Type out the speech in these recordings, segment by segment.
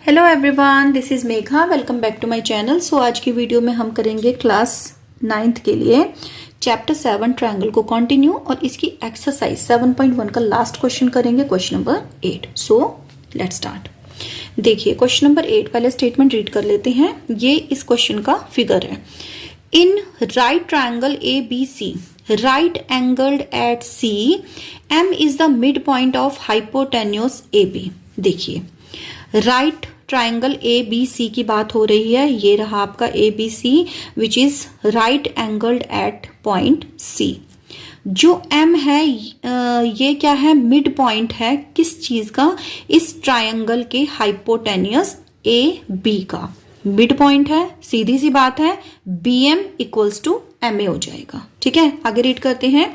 Hello everyone, this is Megha. Welcome back to my channel. So आज की video में हम करेंगे क्लास 9th के लिए चैप्टर 7 ट्रायंगल को कंटिन्यू और इसकी एक्सरसाइज 7.1 का लास्ट क्वेश्चन करेंगे, question number 8। So let's start. देखिए क्वेश्चन नंबर 8, पहले स्टेटमेंट रीड कर लेते हैं। ये इस क्वेश्चन का फिगर है। In right triangle ABC, right angled at C, M is the midpoint of hypotenuse AB। देखिए राइट ट्राइंगल ABC की बात हो रही है। ये रहा आपका ABC which is right angled at point C। जो M है ये क्या है, मिड पॉइंट है किस चीज का, इस ट्राइंगल के हाइपोटेनियस AB का मिड पॉइंट है। सीधी सी बात है, BM इक्वल्स टू MA हो जाएगा। ठीक है, आगे रीड करते हैं।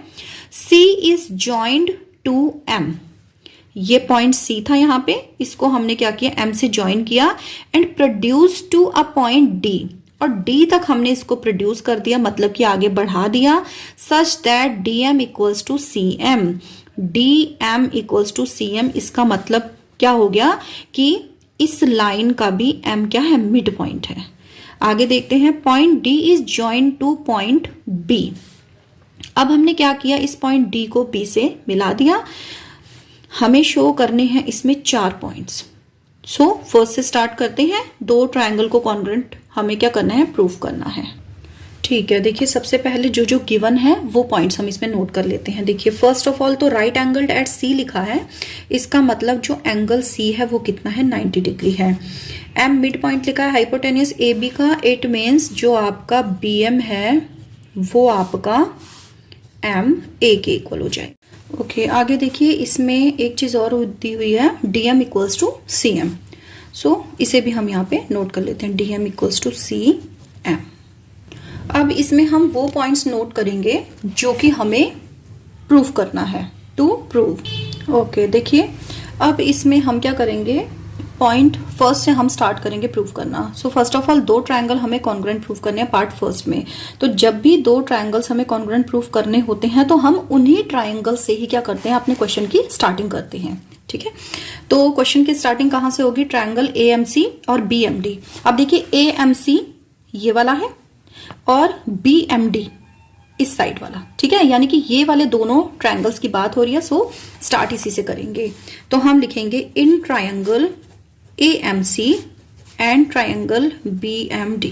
C is joined to M। ये पॉइंट C था यहाँ पे, इसको हमने क्या किया, M से ज्वाइन किया and produce to a point D, और D तक हमने इसको प्रोड्यूस कर दिया, मतलब कि आगे बढ़ा दिया, such that DM equals to CM। DM equals to CM, इसका मतलब क्या हो गया कि इस लाइन का भी M क्या है, मिड पॉइंट है। आगे देखते हैं, point D is join two point B। अब हमने क्या किया, इस पॉइंट D को B से मिला दिया। हमें शो करने हैं इसमें 4 पॉइंट्स। सो फर्स्ट से स्टार्ट करते हैं। दो ट्रायंगल को कॉन्ग्रुएंट हमें क्या करना है, प्रूव करना है। ठीक है, देखिए सबसे पहले जो जो गिवन है वो पॉइंट्स हम इसमें नोट कर लेते हैं। देखिए फर्स्ट ऑफ ऑल तो राइट एंगल्ड एट C लिखा है, इसका मतलब जो एंगल C है वो कितना है, 90 डिग्री है। M मिड पॉइंट लिखा है हाइपोटेनियस AB का, इट मीन्स जो आपका BM है वो आपका MA के इक्वल हो जाए। ओके आगे देखिए, इसमें एक चीज और दी हुई है, DM इक्वल्स टू CM। सो इसे भी हम यहाँ पे नोट कर लेते हैं, DM इक्वल्स टू CM। अब इसमें हम वो पॉइंट्स नोट करेंगे जो कि हमें प्रूव करना है, टू प्रूव। ओके देखिए, अब इसमें हम क्या करेंगे, पॉइंट फर्स्ट से हम स्टार्ट करेंगे प्रूव करना। सो फर्स्ट ऑफ ऑल दो ट्रायंगल हमें कॉन्ग्रुएंट प्रूव करने हैं पार्ट फर्स्ट में। तो जब भी दो ट्रायंगल्स हमें कॉन्ग्रुएंट प्रूव करने होते हैं तो हम उन्हीं ट्रायंगल से ही क्या करते हैं, अपने क्वेश्चन की स्टार्टिंग करते हैं। ठीक है, तो क्वेश्चन की स्टार्टिंग कहाँ से होगी, ट्रायंगल AMC और BMD। अब देखिए AMC ये वाला है और BMD इस साइड वाला। ठीक है, यानी कि ये वाले दोनों ट्रायंगल्स की बात हो रही है। सो स्टार्ट इसी से करेंगे। तो हम लिखेंगे in triangle AMC and triangle BMD।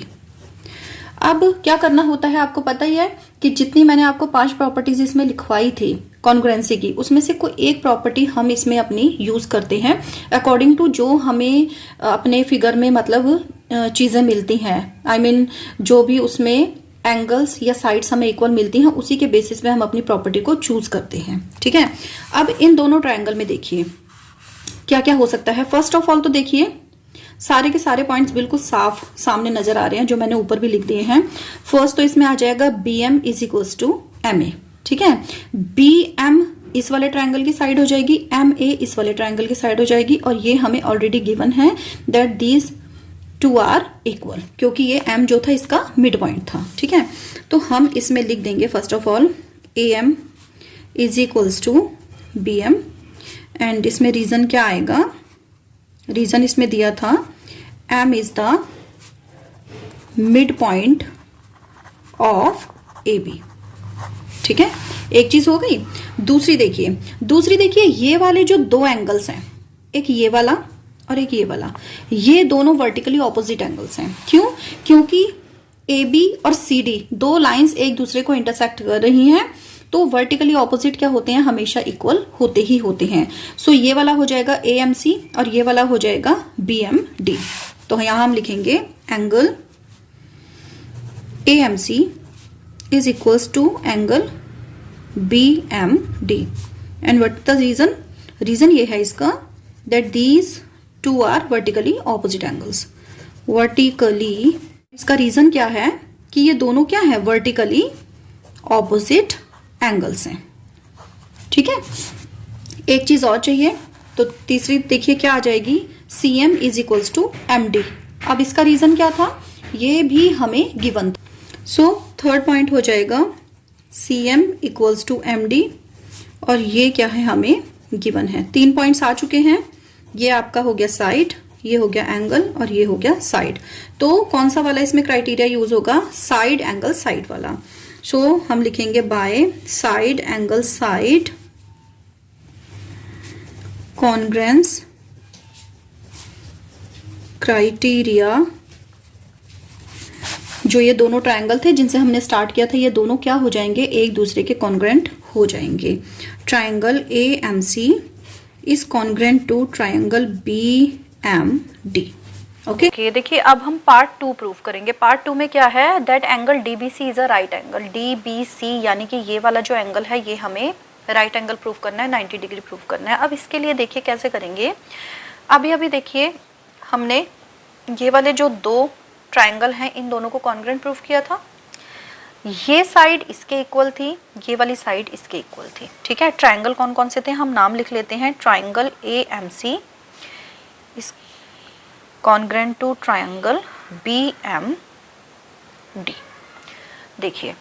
अब क्या करना होता है, आपको पता ही है कि जितनी मैंने आपको 5 प्रॉपर्टीज इसमें लिखवाई थी कॉन्ग्रुएंसी की, उसमें से कोई एक प्रॉपर्टी हम इसमें अपनी यूज करते हैं अकॉर्डिंग टू जो हमें अपने फिगर में मतलब चीजें मिलती हैं। I mean, जो भी उसमें एंगल्स या साइड्स हमें इक्वल मिलती हैं, उसी के बेसिस पे हम अपनी प्रॉपर्टी को चूज करते हैं। ठीक है, अब इन दोनों ट्रायंगल में देखिए क्या क्या हो सकता है। फर्स्ट ऑफ ऑल तो देखिए सारे के सारे पॉइंट्स बिल्कुल साफ सामने नजर आ रहे हैं, जो मैंने ऊपर भी लिख दिए हैं। फर्स्ट तो इसमें आ जाएगा BM is equals to MA। ठीक है, BM इस वाले ट्रायंगल की साइड हो जाएगी, MA इस वाले ट्रायंगल की साइड हो जाएगी, और ये हमें ऑलरेडी गिवन है that these two are equal, क्योंकि ये M जो था इसका मिड पॉइंट था। ठीक है, तो हम इसमें लिख देंगे first of all AM is equals to BM, and इसमें रीजन क्या आएगा, रीजन इसमें दिया था M is the midpoint of AB। ठीक है, एक चीज हो गई। दूसरी देखिए ये वाले जो दो एंगल्स हैं, एक ये वाला और एक ये वाला, ये दोनों वर्टिकली ऑपोजिट एंगल्स हैं। क्यों, क्योंकि AB और CD दो लाइंस एक दूसरे को इंटरसेक्ट कर रही हैं, तो वर्टिकली ऑपोजिट क्या होते हैं, हमेशा इक्वल होते ही होते हैं। सो ये वाला हो जाएगा AMC और ये वाला हो जाएगा BMD। तो यहां हम लिखेंगे angle AMC is equals to angle BMD, and what the reason, reason ये है इसका that these two are vertically opposite angles. Vertically इसका रीजन क्या है कि ये दोनों क्या है, वर्टिकली ऑपोजिट एंगल्स हैं। ठीक है, एक चीज और चाहिए, तो तीसरी देखिए क्या आ जाएगी, CM is equals to MD। अब इसका रीजन क्या था, ये भी हमें गिवन था। सो थर्ड पॉइंट हो जाएगा CM इक्वल्स टू MD, और ये क्या है, हमें गिवन है। 3 पॉइंट्स आ चुके हैं। ये आपका हो गया साइड, ये हो गया एंगल और ये हो गया साइड। तो कौन सा वाला इसमें क्राइटेरिया यूज होगा? साइड एंगल साइड वाला। सो हम लिखेंगे by side angle side congruence criteria. जो ये दोनों ट्रायंगल थे जिनसे हमने स्टार्ट किया था, ये दोनों क्या हो जाएंगे? एक दूसरे के कॉन्ग्रेंट हो जाएंगे। Triangle AMC is congruent to triangle BMD। Okay, देखिए अब हम पार्ट 2 प्रूव करेंगे। पार्ट 2 में क्या है? That angle DBC is a right angle. DBC यानी कि ये वाला जो एंगल है ये हमें राइट एंगल प्रूव करना है, 90 डिग्री प्रूव करना है। अब इसके लिए देखिए कैसे करेंगे। अभी देखिए हमने ये वाले जो दो ट्रायंगल हैं इन दोनों को कॉन्ग्रेंट प्रूव किया था। ये साइड इसके इक्वल थी, ये वाली साइड इसके इक्वल थी। ठीक है, ट्रायंगल कौन कौन से थे हम नाम लिख लेते हैं। ट्रायंगल AMC इस कॉन्ग्रेंट टू ट्रायंगल BMD। देखिए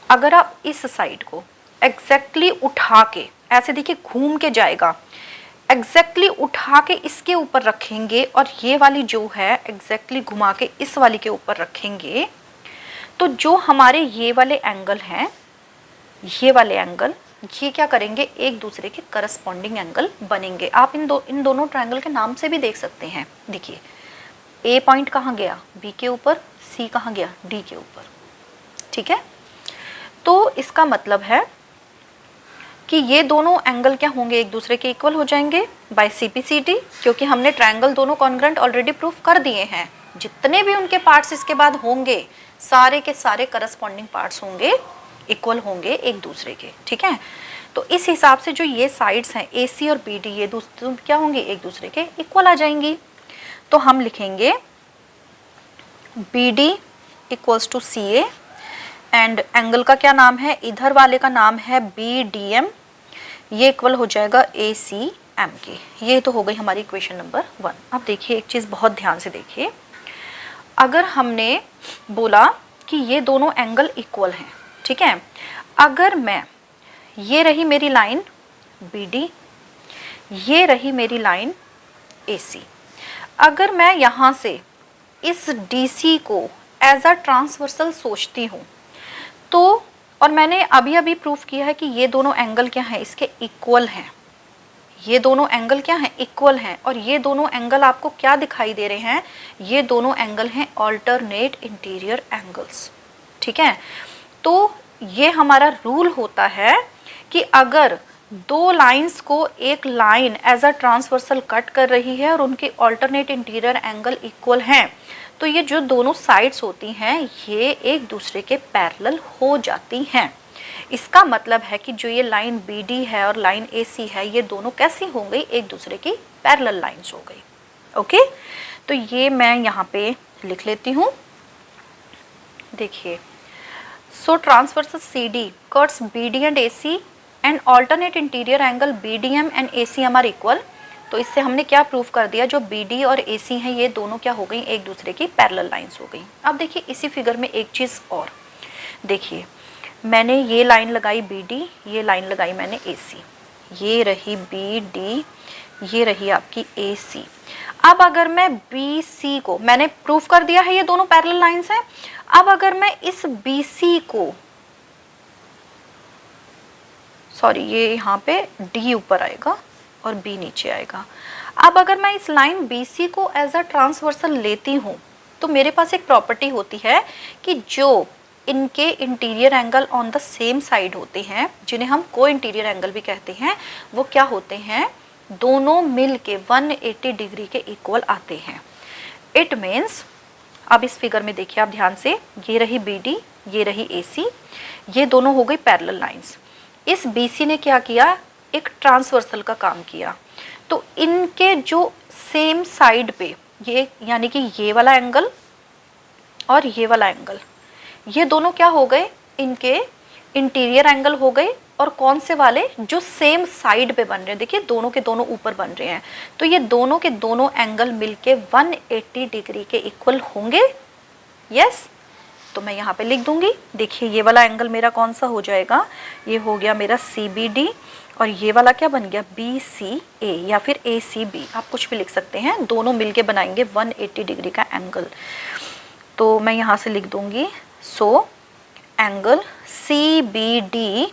अगर आप इस साइड को एग्जैक्टली उठा के ऐसे देखिए घूम के जाएगा, एग्जैक्टली उठा के इसके ऊपर रखेंगे और ये वाली जो है एग्जैक्टली घुमा के इस वाली के ऊपर रखेंगे, तो जो हमारे ये वाले एंगल हैं, ये वाले एंगल ये क्या करेंगे? एक दूसरे के करस्पॉन्डिंग एंगल बनेंगे। आप इन दोनों ट्रायंगल के नाम से भी देख सकते हैं। देखिए A पॉइंट कहाँ गया? B के ऊपर। C कहाँ गया? D के ऊपर। ठीक है, तो इसका मतलब है कि ये दोनों एंगल क्या होंगे? एक दूसरे के इक्वल हो जाएंगे बाय CPCD, क्योंकि हमने ट्रायंगल दोनों कॉन्ग्रेंट ऑलरेडी प्रूफ कर दिए हैं। जितने भी उनके पार्ट्स इसके बाद होंगे सारे के सारे करस्पॉन्डिंग पार्ट्स होंगे, इक्वल होंगे एक दूसरे के। ठीक है, तो इस हिसाब से जो ये साइड्स हैं AC और BD ये दूसरे क्या होंगे? एक दूसरे के इक्वल आ जाएंगी। तो हम लिखेंगे BD equals to CA and angle का क्या नाम है? इधर वाले का नाम है BDM, ये इक्वल हो जाएगा ACM के। ये तो हो गई हमारी इक्वेशन नंबर 1। अब देखिए एक चीज़ बहुत ध्यान से देखिए, अगर हमने बोला कि ये दोनों एंगल इक्वल हैं, ठीक है, अगर मैं ये रही मेरी लाइन BD, ये रही मेरी लाइन AC, अगर मैं यहाँ से इस DC को एज अ ट्रांसवर्सल सोचती हूँ तो, और मैंने अभी प्रूफ किया है कि ये दोनों एंगल क्या हैं? इसके इक्वल हैं। ये दोनों एंगल क्या हैं? इक्वल हैं। और ये दोनों एंगल आपको क्या दिखाई दे रहे हैं? ये दोनों एंगल हैं ऑल्टरनेट इंटीरियर एंगल्स। ठीक है, तो ये हमारा रूल होता है कि अगर दो लाइंस को एक line as a transversal cut कर रही है और उनके ऑल्टरनेट इंटीरियर एंगल इक्वल हैं, तो ये जो दोनों साइड्स होती हैं ये एक दूसरे के पैरेलल हो जाती हैं। इसका मतलब है कि जो ये लाइन BD है और लाइन AC है, ये दोनों कैसी हो गई? एक दूसरे की पैरेलल लाइंस हो गई। ओके, तो ये मैं यहाँ पे लिख लेती हूँ। देखिए, so transversal CD cuts BD and AC and alternate interior angle BDM and ACM are equal. तो इससे हमने क्या प्रूफ कर दिया? जो BD और AC हैं ये दोनों क्या हो गई? एक दूसरे की पैरेलल लाइंस हो गई। अब देखिए इसी फिगर में एक चीज़ और देखिए, मैंने ये लाइन लगाई BD, ये लाइन लगाई मैंने AC, ये रही BD, ये रही आपकी AC। अब अगर मैं BC को, मैंने प्रूफ कर दिया है ये दोनों पैरेलल लाइंस हैं, अब अगर मैं इस BC को, सॉरी ये यहाँ पे D ऊपर आएगा और B नीचे आएगा। अब अगर मैं इस लाइन BC को एज अ ट्रांसवर्सल लेती हूँ तो मेरे पास एक प्रॉपर्टी होती है कि जो इनके interior angle on the same side होते हैं, जिन्हें हम को इंटीरियर एंगल भी कहते हैं, वो क्या होते हैं? दोनों मिल के 180 डिग्री के इक्वल आते हैं। इट मीन्स, अब इस फिगर में देखिए आप ध्यान से, ये रही BD, ये रही AC, ये दोनों हो गई पैरेलल लाइंस। इस BC ने क्या किया? एक ट्रांसवर्सल का काम किया। तो इनके जो सेम साइड पे ये, यानी कि ये वाला एंगल और ये वाला एंगल, ये दोनों क्या हो गए? इनके इंटीरियर एंगल हो गए। और कौन से वाले? जो सेम साइड पे बन रहे हैं। देखिए दोनों के दोनों ऊपर बन रहे हैं, तो ये दोनों के दोनों एंगल मिलके 180 डिग्री के इक्वल होंगे। यस, तो मैं यहाँ पे लिख दूंगी। देखिए ये वाला एंगल मेरा कौन सा हो जाएगा? ये हो गया मेरा CBD और ये वाला क्या बन गया BCA या फिर ACB, आप कुछ भी लिख सकते हैं, दोनों मिलके बनाएंगे 180 डिग्री का एंगल। तो मैं यहाँ से लिख दूंगी, so angle CBD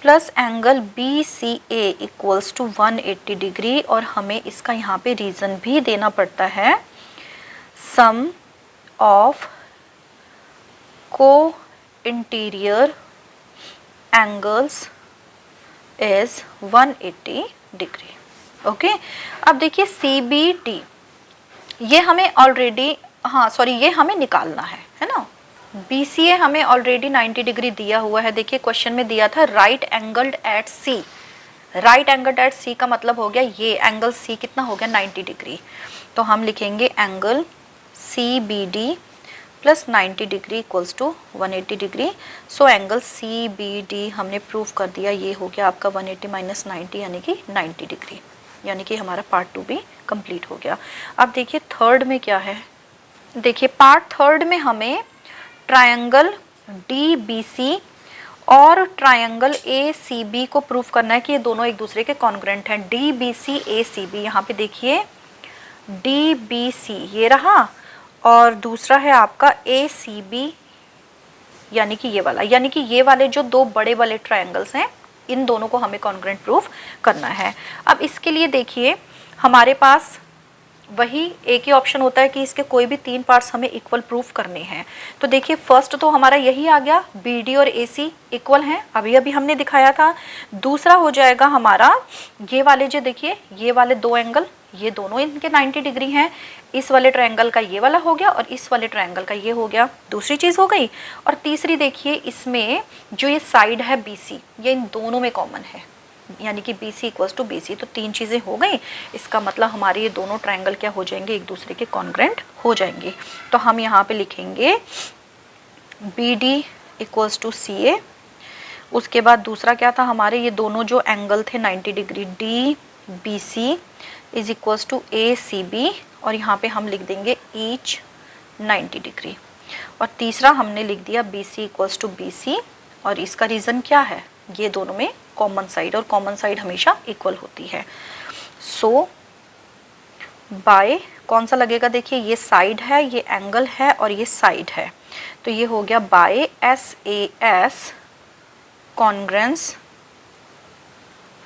plus angle BCA equals to 180 degree. और हमें इसका यहाँ पे रीज़न भी देना पड़ता है, सम ऑफ को interior angles is 180 degree. Okay, अब देखिए CBD ये हमें ऑलरेडी, हाँ सॉरी, ये हमें निकालना है ना। BCA हमें ऑलरेडी 90 डिग्री दिया हुआ है। देखिए क्वेश्चन में दिया था right angled at C। Right angled at C का मतलब हो गया ये एंगल C कितना हो गया 90 डिग्री। तो हम लिखेंगे angle CBD plus 90 degree equals to 180 degree. So angle CBD हमने प्रूव कर दिया, ये हो गया आपका 180 माइनस 90 यानी कि 90 डिग्री, यानी कि हमारा पार्ट 2 भी कंप्लीट हो गया। अब देखिए थर्ड में क्या है, देखिए पार्ट थर्ड में हमें ट्रायंगल DBC और ट्रायंगल ACB को प्रूव करना है कि ये दोनों एक दूसरे के कॉन्ग्रुएंट हैं। DBC ACB, यहाँ पे देखिए DBC ये रहा और दूसरा है आपका ACB यानी कि ये वाला, यानी कि ये वाले जो दो बड़े वाले ट्रायंगल्स हैं इन दोनों को हमें कॉन्ग्रुएंट प्रूफ करना है। अब इसके लिए देखिए हमारे पास वही एक ही ऑप्शन होता है कि इसके कोई भी 3 पार्ट्स हमें इक्वल प्रूफ करने हैं। तो देखिए फर्स्ट तो हमारा यही आ गया, BD और AC इक्वल हैं, अभी अभी हमने दिखाया था। दूसरा हो जाएगा हमारा ये वाले जो देखिए ये वाले दो एंगल, ये दोनों इनके 90 डिग्री हैं। इस वाले ट्रायंगल का ये वाला हो गया और इस वाले ट्रायंगल का ये हो गया, दूसरी चीज़ हो गई। और तीसरी देखिए इसमें जो ये साइड है BC, ये इन दोनों में कॉमन है, यानी कि BC इक्वल्स टू BC। तो 3 चीज़ें हो गई, इसका मतलब हमारे ये दोनों ट्रायंगल क्या हो जाएंगे, एक दूसरे के कॉन्ग्रुएंट हो जाएंगे। तो हम यहाँ पे लिखेंगे BD इक्वल्स टू CA। उसके बाद दूसरा क्या था हमारे, ये दोनों जो एंगल थे 90 degree DBC is equals to ACB, और यहाँ पे हम लिख देंगे ईच 90 डिग्री। और तीसरा हमने लिख दिया BC इक्वल्स टू BC, और इसका रीज़न क्या है, ये दोनों में कॉमन साइड, और कॉमन साइड हमेशा इक्वल होती है। सो बाय कौन सा लगेगा, देखिए ये साइड है, ये एंगल है और ये साइड है, तो ये हो गया बाय SAS कॉन्ग्रुएंस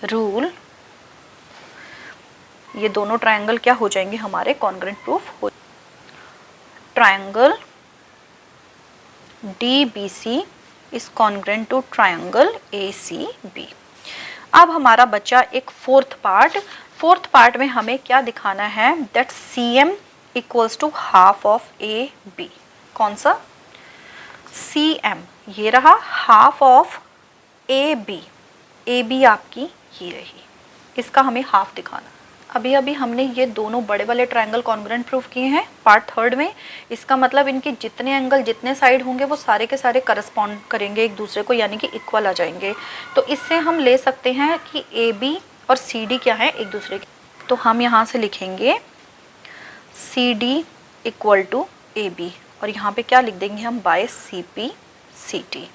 रूल। ये दोनों ट्रायंगल क्या हो जाएंगे हमारे कॉन्ग्रुएंट प्रूफ हो। Triangle DBC is congruent to triangle ACB। अब हमारा बचा एक फोर्थ पार्ट। फोर्थ पार्ट में हमें क्या दिखाना है, that CM equals to half of AB। कौन सा, CM ये रहा, हाफ ऑफ AB। AB आपकी ये रही, इसका हमें हाफ दिखाना। अभी अभी हमने ये दोनों बड़े वाले ट्रायंगल कॉन्ग्रुएंट प्रूफ किए हैं पार्ट थर्ड में। इसका मतलब इनके जितने एंगल जितने साइड होंगे वो सारे के सारे करस्पॉन्ड करेंगे एक दूसरे को, यानी कि इक्वल आ जाएंगे। तो इससे हम ले सकते हैं कि AB और CD क्या है एक दूसरे के। तो हम यहाँ से लिखेंगे CD इक्वल टू AB, और यहाँ पे क्या लिख देंगे हम, बाय CP/CT।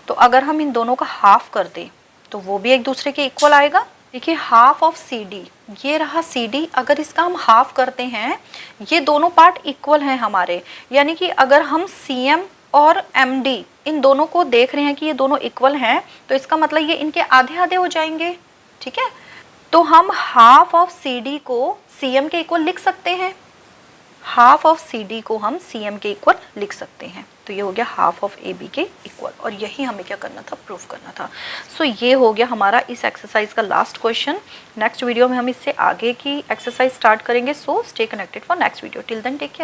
तो अगर हम इन दोनों का हाफ कर दें तो वो भी एक दूसरे के इक्वल आएगा। देखिए हाफ ऑफ CD, ये रहा CD, अगर इसका हम हाफ करते हैं, ये दोनों पार्ट इक्वल हैं हमारे, यानी कि अगर हम CM और MD इन दोनों को देख रहे हैं कि ये दोनों इक्वल हैं, तो इसका मतलब ये इनके आधे आधे हो जाएंगे, ठीक है। तो हम हाफ ऑफ CD को CM के इक्वल लिख सकते हैं, हाफ ऑफ CD को हम CM के इक्वल लिख सकते हैं। तो ये हो गया हाफ ऑफ AB के इक्वल, और यही हमें क्या करना था, प्रूफ करना था। सो ये हो गया हमारा इस एक्सरसाइज का लास्ट क्वेश्चन। नेक्स्ट वीडियो में हम इससे आगे की एक्सरसाइज स्टार्ट करेंगे। So stay connected for next video. Till then take care.